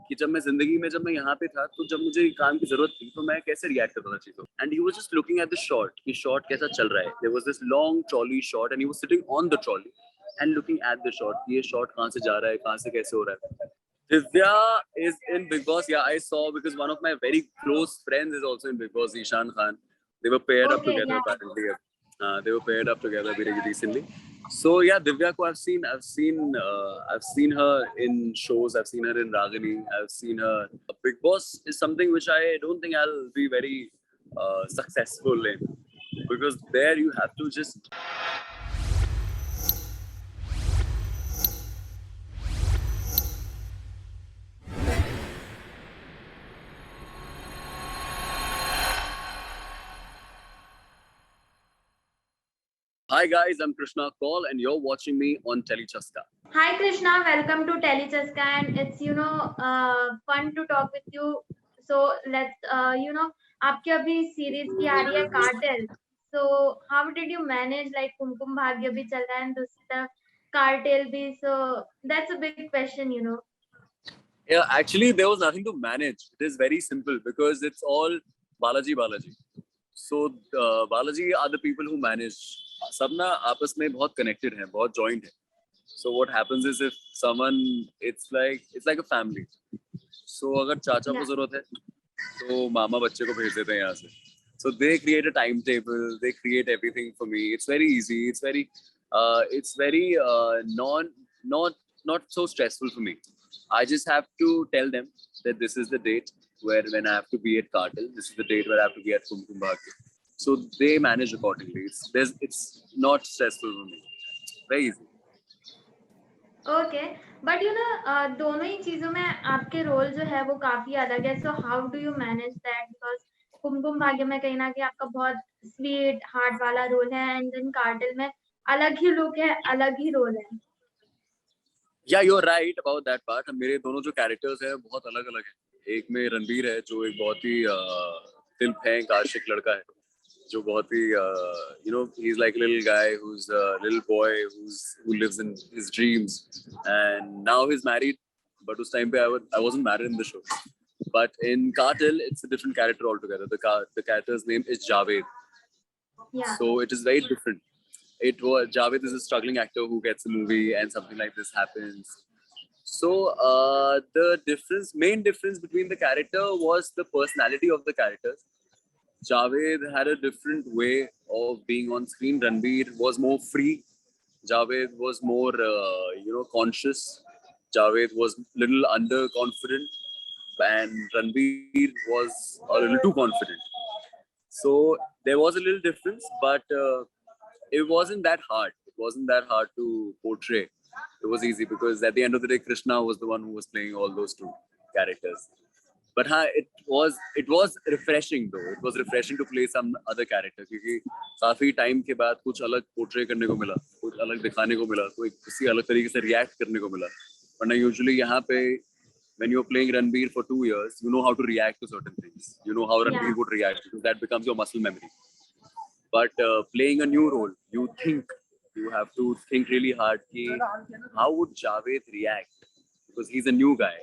कि जब मैं यहाँ पे था तो जब मुझे काम की जरूरत थी तो मैं कैसे रिएक्ट करता था चीजों। And he was just looking at the shot कि शॉट कैसा चल रहा है। There was this long trolley shot and he was sitting on the trolley and looking at the shot, ये शॉट कहाँ से जा रहा है, कहाँ से कैसे हो रहा है। Divya is in Big Boss. Yeah, I saw because one of my very close friends is also in Big Boss, Ishan Khan. They were paired up Okay, together yeah. apparently. They were paired up together very recently. So yeah, Divya ko I've seen her in shows. I've seen her in Ragini. I've seen her. Big Boss is something which I don't think I'll be very successful in, because there you have to just. Hi guys, I'm Krishna Kaul and you're watching me on Telechaska. Hi Krishna, welcome to Telechaska, and it's fun to talk with you. So let's आपकी अभी series की आ रही है cartel. So how did you manage, like Kumkum Bhagya भी चल रहा है and दूसरी तरफ कार्टेल भी, so that's a big question. Yeah, actually there was nothing to manage. It is very simple because it's all Balaji. So Balaji are the people who manage. सब ना आपस में बहुत connected हैं, बहुत joined हैं. So what happens is if someone, it's like a family. So अगर चाचा को जरूरत है तो मामा बच्चे को भेज देते हैं यहाँ से. So they create a timetable, they create everything for me. It's very easy. It's very not so stressful for me. I just have to tell them that this is the date when I have to be at Cartel. This is the date where I have to be at Kumkum Bhagya. So they manage accordingly. It's not stressful for me. Very easy. Okay, but दोनों ही चीजों में आपके role जो है वो काफी अलग है. So how do you manage that? Because Kumkum Bhagya में कहीं ना कहीं आपका बहुत स्वीट हार्ट वाला रोल है, एंड देन कार्टेल में अलग ही लुक है, अलग ही रोल है. Yeah, you're right about that part. मेरे दोनों जो कैरेक्टर्स हैं बहुत अलग अलग हैं. एक में रणबीर है जो एक बहुत ही दिल फेंक आशिक लड़का है, जो बहुत ही he's like a little guy who's a little boy who lives in his dreams, and now he's married, but उस time पे I wasn't married in the show. But in Cartel it's a different character altogether. The character's name is Javed. Yeah. So it is very different. Javed is a struggling actor who gets a movie and something like this happens. So the main difference between the character was the personality of the characters. Javed had a different way of being on screen. Ranbir was more free. Javed was more, conscious. Javed was little underconfident, and Ranbir was a little too confident. So there was a little difference, but it wasn't that hard. It wasn't that hard to portray. It was easy because at the end of the day, Krishna was the one who was playing all those two characters. But it was refreshing though. It was refreshing to play some other character क्योंकि काफी time के बाद कुछ अलग portray करने को मिला, कुछ अलग दिखाने को मिला, कोई किसी अलग तरीके से रिएक्ट करने को मिला. वरना यूजुअली यहाँ पे when you're playing Ranbir for 2 years, you know how to react to certain things. You know how Ranbir would react because that becomes your muscle memory. But playing a new role, you have to think really hard कि how would Javed react because he's a new guy.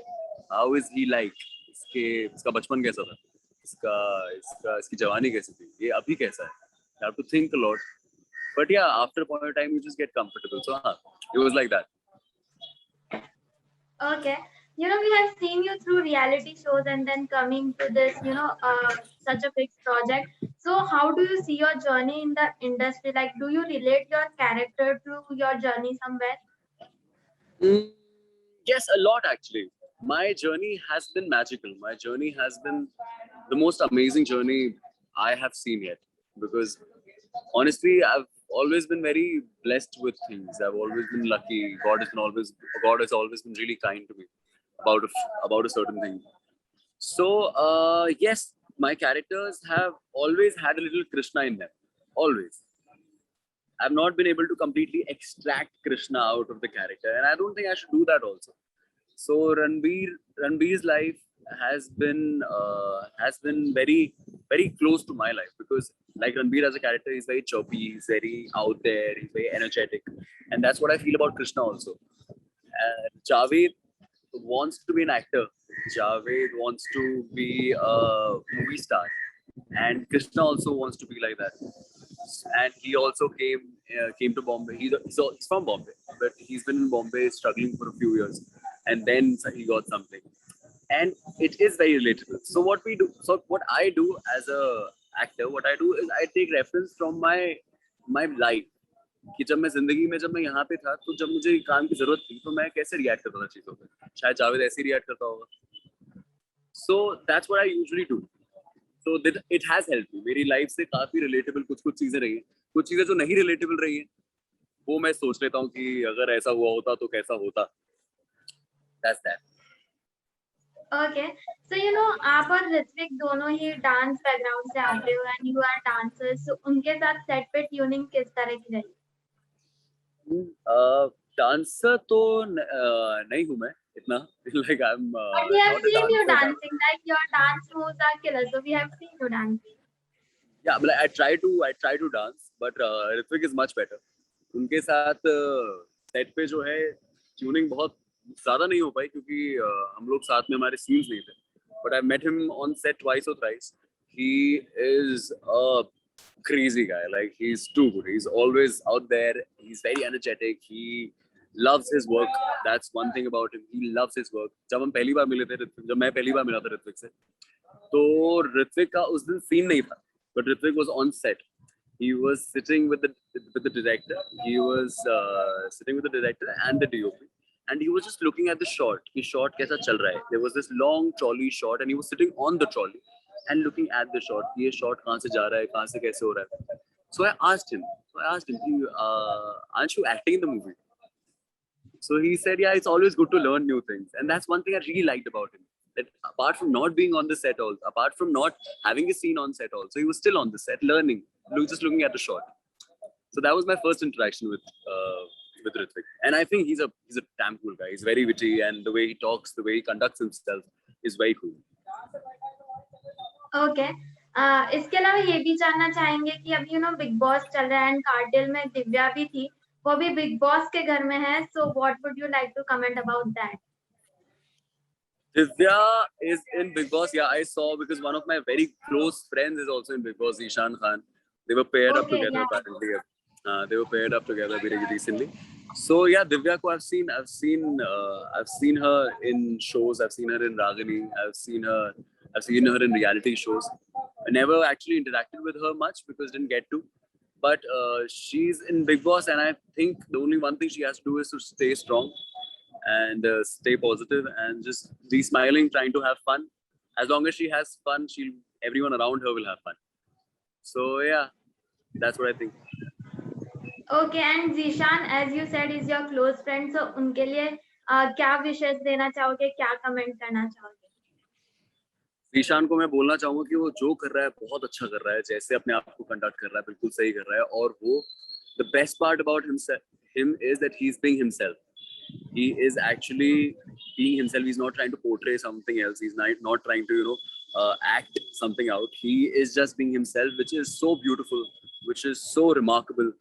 How is he like? इसका बचपन कैसा था, इसकी जवानी कैसी थी, ये अभी कैसा है. You have to think a lot, but yeah, after a point of time you just get comfortable. So it was like that. Okay, we have seen you through reality shows and then coming to this, such a big project. So how do you see your journey in the industry? Like, do you relate your character to your journey somewhere? Yes, a lot actually. My journey has been magical. My journey has been the most amazing journey I have seen yet. Because honestly, I've always been very blessed with things. I've always been lucky. God has always been really kind to me about a certain thing. So yes, my characters have always had a little Krishna in them. Always. I've not been able to completely extract Krishna out of the character, and I don't think I should do that also. So Ranbir's life has been very very close to my life because like Ranbir as a character, he's very chirpy, he's very out there, he's very energetic, and that's what I feel about Krishna also. Javed wants to be an actor, Javed wants to be a movie star, and Krishna also wants to be like that. And he also came to Bombay. He's from Bombay, but he's been in Bombay struggling for a few years, and then he got something. And it is very relatable. So what I do as a actor, what I do is I take reference from my life. कि जब मैं जिंदगी में जब मैं यहाँ पे था तो जब मुझे काम की जरूरत थी तो मैं कैसे रिएक्ट करता था चीजों पे, शायद जावेद ऐसे ही रिएक्ट करता होगा. So that's what I usually do. So it has help me. मेरी लाइफ से काफी रिलेटेबल कुछ कुछ चीजें रही हैं. कुछ चीजें जो नहीं रिलेटेबल रही हैं वो मैं सोच लेता हूँ कि अगर ऐसा हुआ होता तो कैसा होता. That's that. Okay, so you know आप और ऋत्विक दोनों ही डांस बैकग्राउंड से आते हो एंड यू आर डांसर्स, सो उनके साथ सेट पे ट्यूनिंग किस तरह की रही? डांसर तो नहीं हूँ मैं इतना. Like I am But we have not a seen you dancer. dancing, like your dance moves are killer, so we have seen you dancing. Yeah, but I try to dance, but Ritwik is much better. उनके साथ set पे जो है tuning बहुत ज्यादा नहीं हो पाई क्योंकि हम लोग साथ में हमारे सीन्स नहीं थे. But I met him on set twice or thrice. He is a crazy guy. Like he's too good. He's always out there. He's very energetic. He loves his work. That's one thing about him. He loves his work. जब हम पहली बार मिले थे जब मैं पहली बार मिला था ऋत्विक से तो ऋत्विक का उस दिन सीन नहीं था. But Ritwik was on set. He was sitting with the director. He was sitting with the director and the DOP, and he was just looking at the shot. कि shot कैसा चल रहा है. There was this long trolley shot, and he was sitting on the trolley and looking at the shot. कि ये shot कहाँ से जा रहा है, कहाँ से कैसे हो रहा है. So I asked him. Aren't you acting in the movie? So he said, yeah, it's always good to learn new things, and that's one thing I really liked about him. That apart from not being on the set, also apart from not having a scene on set, also he was still on the set learning, just looking at the shot. So that was my first interaction with Ritwik, and I think he's a damn cool guy. He's very witty, and the way he talks, the way he conducts himself is very cool. Okay, इसके अलावा ये भी जानना चाहेंगे कि अभी you know big boss चल रहा है एंड कार्टेल में दिव्या भी थी, वो भी बिग बॉस के घर में है, so what would you like to comment about that? Divya is in Big Boss. Yeah, I saw because one of my very close friends is also in Big Boss, Ishan Khan. They were paired up together apparently. They were paired up together very recently. So yeah, Divya ko I've seen her in shows. I've seen her in Ragini. I've seen her in reality shows. I never actually interacted with her much because didn't get to. But she's in Big Boss, and I think the only one thing she has to do is to stay strong and stay positive and just be smiling, trying to have fun. As long as she has fun, everyone around her will have fun. So yeah, that's what I think. Okay, and Zishan, as you said, is your close friend, so उनके लिए क्या विशेष देना चाहोगे, क्या comment करना चाहोगे? ईशान को मैं बोलना चाहूंगा कि वो जो कर रहा है बहुत अच्छा कर रहा है. जैसे अपने आप को कंडक्ट कर रहा है बिल्कुल सही कर रहा है. और वो the best part about him is that he's being himself. He is actually being himself. He's not trying to portray something else. He's not trying to act something out. He is just being himself, which is so beautiful, which is so remarkable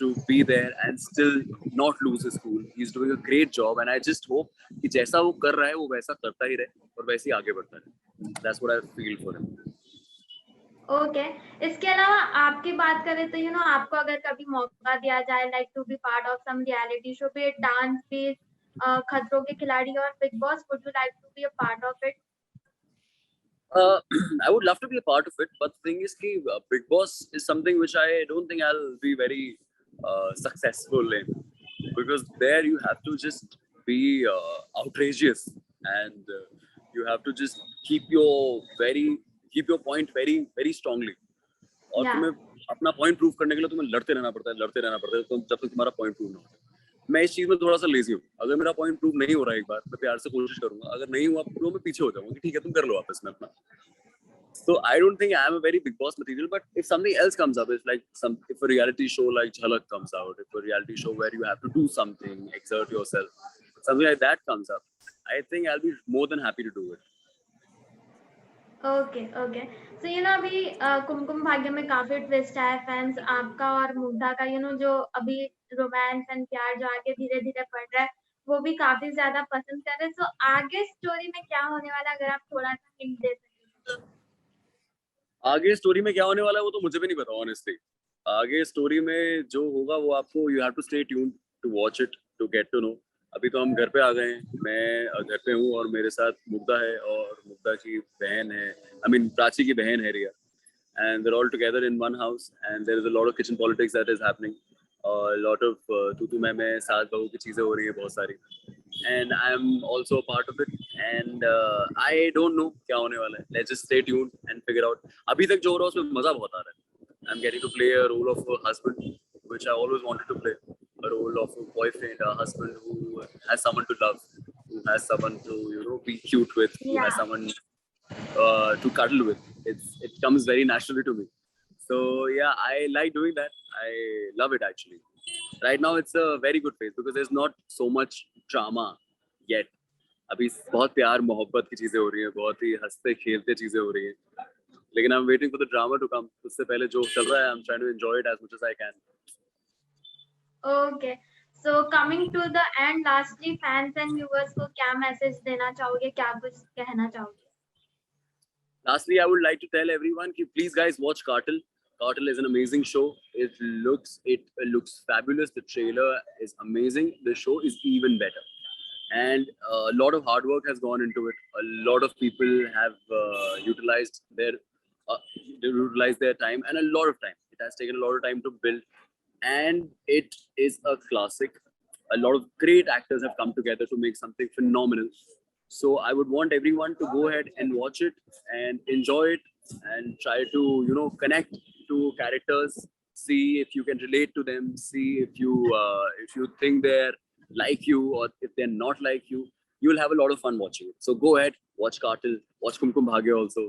to be there and still not lose his cool. He's doing a great job, and I just hope कि जैसा वो कर रहा है वो वैसा करता ही रहे और वैसे ही आगे बढ़ता रहे. That's what I feel for him. Okay, इसके अलावा आपकी बात करें तो यू नो आपको अगर कभी मौका दिया जाए like to be part of some reality show, be it dance, be Khatron Ke Khiladi और Bigg Boss, would you like to be a part of it? I would love to be a part of it, but the thing is कि Big Boss is something which I don't think I'll be very successful in, because there you have to just be outrageous, and you have to just keep your point very very strongly. और तुम्हें अपना point prove करने के लिए तुम्हें लड़ते रहना पड़ता है तो जब तक तुम्हारा पॉइंट प्रूव ना हो. मैं इस चीज में थोड़ा सा लेजी हूँ. अगर मेरा पॉइंट प्रूव नहीं हो रहा है एक बार, मैं प्यार से कोशिश करूंगा. अगर नहीं हुआ तो मैं पीछे हो जाऊंगा कि ठीक है तुम कर लो वापस में अपना. So I don't think I am a very Big Boss material, but if something else comes up, it's like if a reality show like Jhalak comes out, if a reality show where you have to do something, exert yourself, something like that comes up, I think I'll be more than happy to do it. Okay okay, so you know अभी कुमकुम भाग्य में काफी twist है. Fans आपका और मुग्धा का you know जो अभी romance and प्यार जो आगे धीरे धीरे बढ़ रहा है, वो भी काफी ज्यादा पसंद कर रहे हैं। सो आगे स्टोरी में क्या होने वाला है, अगर आप थोड़ा सा हिंट दे सकें। आगे स्टोरी में क्या होने वाला है वो तो मुझे भी नहीं पता ऑनेस्टली। आगे स्टोरी में जो होगा वो आपको you have to stay tuned to watch it to get to know. अभी तो हम घर पे आ गए हैं, मैं घर पे हूँ और मेरे साथ मुग्धा है और मुग्धा की बहन है, आई मीन प्राची की बहन है रिया, and they're all together in one house and there is a lot of kitchen politics that is happening, a lot of तू मैं सास बहू की चीजें हो रही है बहुत सारी, and I'm also a part of it and I don't know क्या होने वाला है। Let's just stay tuned and figure out। अभी तक जो हो रहा है उसमें मजा बहुत आ रहा है। I'm getting to play a role of a husband which I always wanted to play, a role of a boyfriend, a husband who has someone to love, who has someone to be cute with, who has someone to cuddle with. It comes very naturally to me. So yeah, I like doing that. I love it actually. Right now it's a very good phase because there's not so much drama yet. अभी बहुत प्यार मोहब्बत की चीजें हो रही हैं, बहुत ही हंसते खेलते चीजें हो रही हैं, लेकिन I'm waiting for the drama to come. उससे पहले जो चल रहा है I'm trying to enjoy it as much as I can. Okay, so coming to the end, lastly fans and viewers को क्या मैसेज देना चाहोगे, क्या कुछ कहना चाहोगे? Lastly, I would like to tell everyone ki please guys watch Cartel. Cartel is an amazing show. It looks fabulous. The trailer is amazing. The show is even better. And a lot of hard work has gone into it. A lot of people have utilized their time and a lot of time. It has taken a lot of time to build, and it is a classic. A lot of great actors have come together to make something phenomenal. So I would want everyone to go ahead and watch it and enjoy it and try to connect to characters, see if you can relate to them, see if you think they're like you or if they're not like you. You'll have a lot of fun watching it. So go ahead, watch Cartel, watch Kumkum Bhagya also.